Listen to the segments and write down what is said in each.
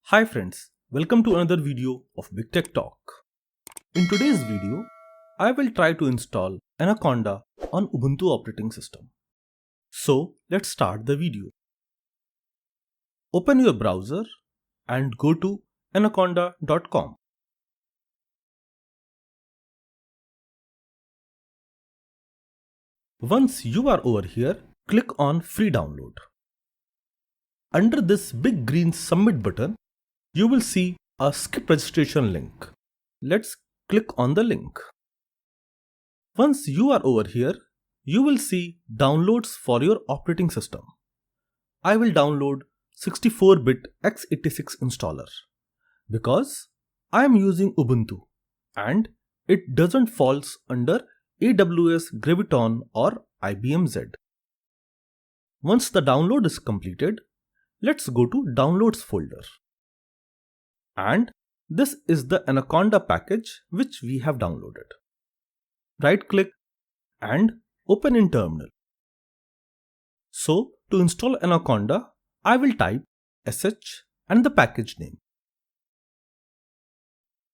Hi friends, welcome to another video of Big Tech Talk. In today's video, I will try to install Anaconda on Ubuntu operating system. So let's start the video. Open your browser and go to anaconda.com. Once you are over here, click on free download. Under this big green submit button, you will see a skip registration link. Let's click on the link. Once you are over here, you will see downloads for your operating system. I will download 64-bit x86 installer because I am using Ubuntu and it doesn't falls under AWS Graviton or IBM Z. Once the download is completed, let's go to Downloads folder. And this is the Anaconda package which we have downloaded. Right click and open in terminal. So to install Anaconda, I will type sh and the package name.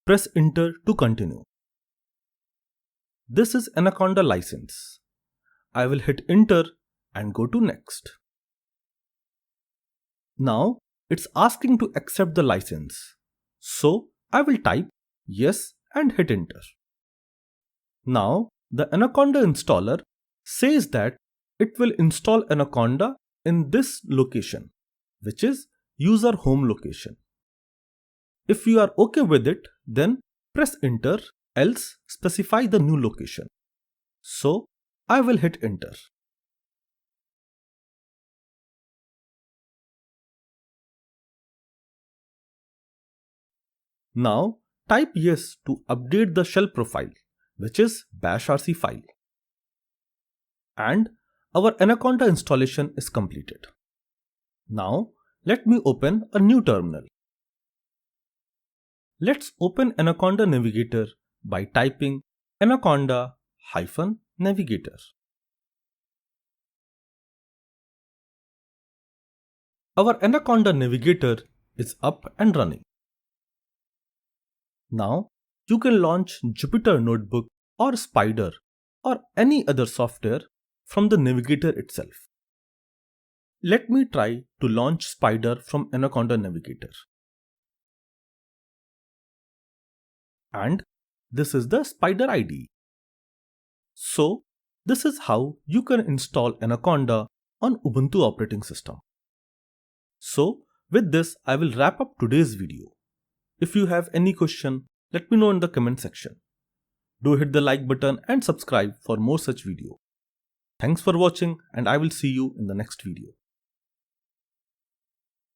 Press enter to continue. This is Anaconda license. I will hit enter and go to next. Now it's asking to accept the license. So I will type yes and hit enter. Now the Anaconda installer says that it will install Anaconda in this location, which is user home location. If you are okay with it, then press enter, else specify the new location. So I will hit enter. Now type yes to update the shell profile, which is bashrc file. And our Anaconda installation is completed. Now let me open a new terminal. Let's open Anaconda Navigator by typing anaconda-navigator. Our Anaconda Navigator is up and running. Now you can launch Jupyter Notebook or Spider or any other software from the Navigator itself. Let me try to launch Spider from Anaconda Navigator. And this is the Spider IDE. So this is how you can install Anaconda on Ubuntu operating system. So with this, I will wrap up today's video. If you have any question, let me know in the comment section. Do hit the like button and subscribe for more such video. Thanks for watching and I will see you in the next video.